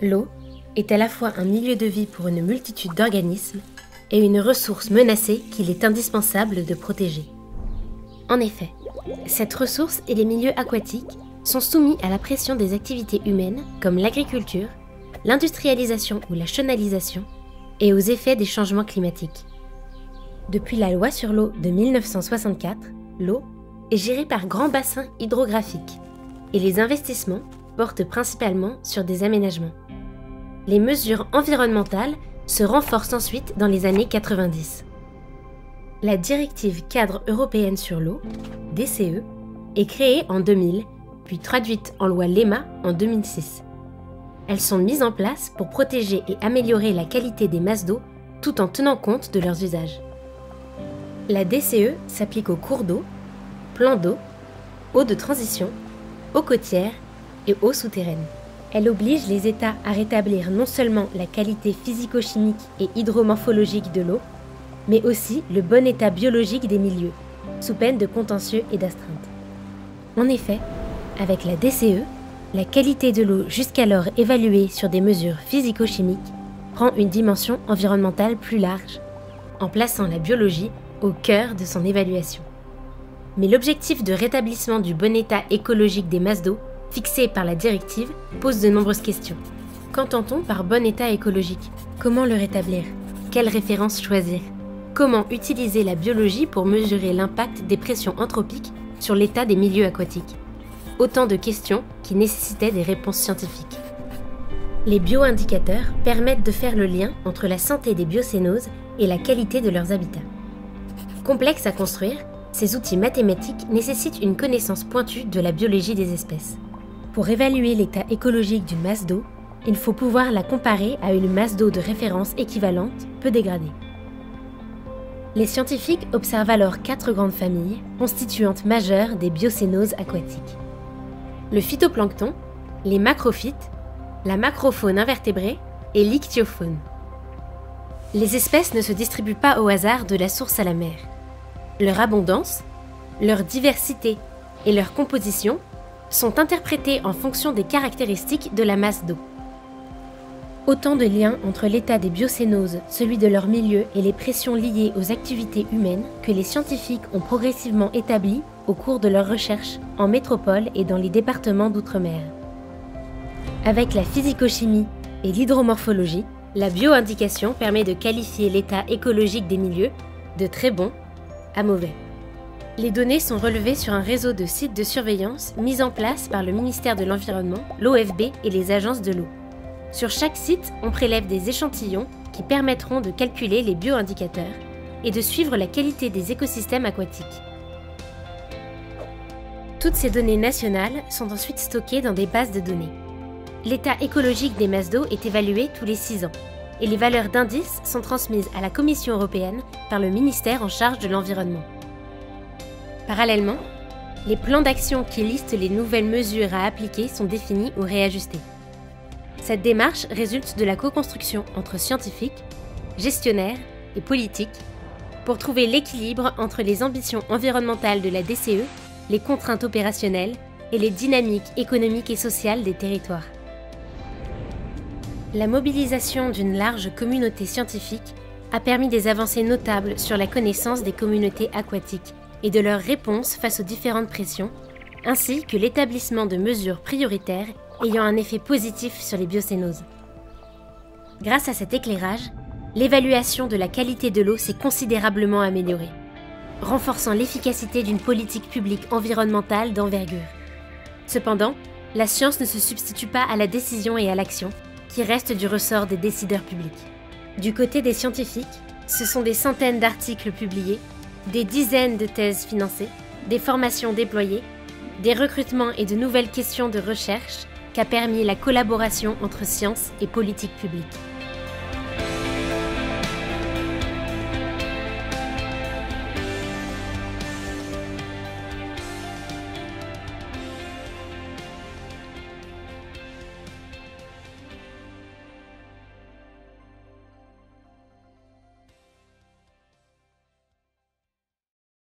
L'eau est à la fois un milieu de vie pour une multitude d'organismes et une ressource menacée qu'il est indispensable de protéger. En effet, cette ressource et les milieux aquatiques sont soumis à la pression des activités humaines comme l'agriculture, l'industrialisation ou la chenalisation et aux effets des changements climatiques. Depuis la loi sur l'eau de 1964, l'eau est gérée par grands bassins hydrographiques et les investissements portent principalement sur des aménagements. Les mesures environnementales se renforcent ensuite dans les années 90. La directive cadre européenne sur l'eau, DCE, est créée en 2000, puis traduite en loi LEMA en 2006. Elles sont mises en place pour protéger et améliorer la qualité des masses d'eau tout en tenant compte de leurs usages. La DCE s'applique aux cours d'eau, plans d'eau, eaux de transition, eaux côtières et eaux souterraines. Elle oblige les États à rétablir non seulement la qualité physico-chimique et hydromorphologique de l'eau, mais aussi le bon état biologique des milieux, sous peine de contentieux et d'astreintes. En effet, avec la DCE, la qualité de l'eau jusqu'alors évaluée sur des mesures physico-chimiques prend une dimension environnementale plus large, en plaçant la biologie au cœur de son évaluation. Mais l'objectif de rétablissement du bon état écologique des masses d'eau, fixé par la directive, pose de nombreuses questions. Qu'entend-on par bon état écologique? Comment le rétablir? Quelles références choisir? Comment utiliser la biologie pour mesurer l'impact des pressions anthropiques sur l'état des milieux aquatiques? Autant de questions qui nécessitaient des réponses scientifiques. Les bioindicateurs permettent de faire le lien entre la santé des biocénoses et la qualité de leurs habitats. Complexes à construire, ces outils mathématiques nécessitent une connaissance pointue de la biologie des espèces. Pour évaluer l'état écologique d'une masse d'eau, il faut pouvoir la comparer à une masse d'eau de référence équivalente, peu dégradée. Les scientifiques observent alors 4 grandes familles, constituantes majeures des biocénoses aquatiques. Le phytoplancton, les macrophytes, la macrofaune invertébrée et l'ichtyofaune. Les espèces ne se distribuent pas au hasard de la source à la mer. Leur abondance, leur diversité et leur composition sont interprétées en fonction des caractéristiques de la masse d'eau. Autant de liens entre l'état des biocénoses, celui de leur milieu et les pressions liées aux activités humaines que les scientifiques ont progressivement établis au cours de leurs recherches en métropole et dans les départements d'outre-mer. Avec la physico-chimie et l'hydromorphologie, la bioindication permet de qualifier l'état écologique des milieux de très bon à mauvais. Les données sont relevées sur un réseau de sites de surveillance mis en place par le ministère de l'Environnement, l'OFB et les agences de l'eau. Sur chaque site, on prélève des échantillons qui permettront de calculer les bioindicateurs et de suivre la qualité des écosystèmes aquatiques. Toutes ces données nationales sont ensuite stockées dans des bases de données. L'état écologique des masses d'eau est évalué tous les 6 ans et les valeurs d'indice sont transmises à la Commission européenne par le ministère en charge de l'environnement. Parallèlement, les plans d'action qui listent les nouvelles mesures à appliquer sont définis ou réajustés. Cette démarche résulte de la co-construction entre scientifiques, gestionnaires et politiques pour trouver l'équilibre entre les ambitions environnementales de la DCE, les contraintes opérationnelles et les dynamiques économiques et sociales des territoires. La mobilisation d'une large communauté scientifique a permis des avancées notables sur la connaissance des communautés aquatiques et de leurs réponses face aux différentes pressions, ainsi que l'établissement de mesures prioritaires ayant un effet positif sur les biocénoses. Grâce à cet éclairage, l'évaluation de la qualité de l'eau s'est considérablement améliorée, renforçant l'efficacité d'une politique publique environnementale d'envergure. Cependant, la science ne se substitue pas à la décision et à l'action, qui restent du ressort des décideurs publics. Du côté des scientifiques, ce sont des centaines d'articles publiés, des dizaines de thèses financées, des formations déployées, des recrutements et de nouvelles questions de recherche qu'a permis la collaboration entre sciences et politique publique.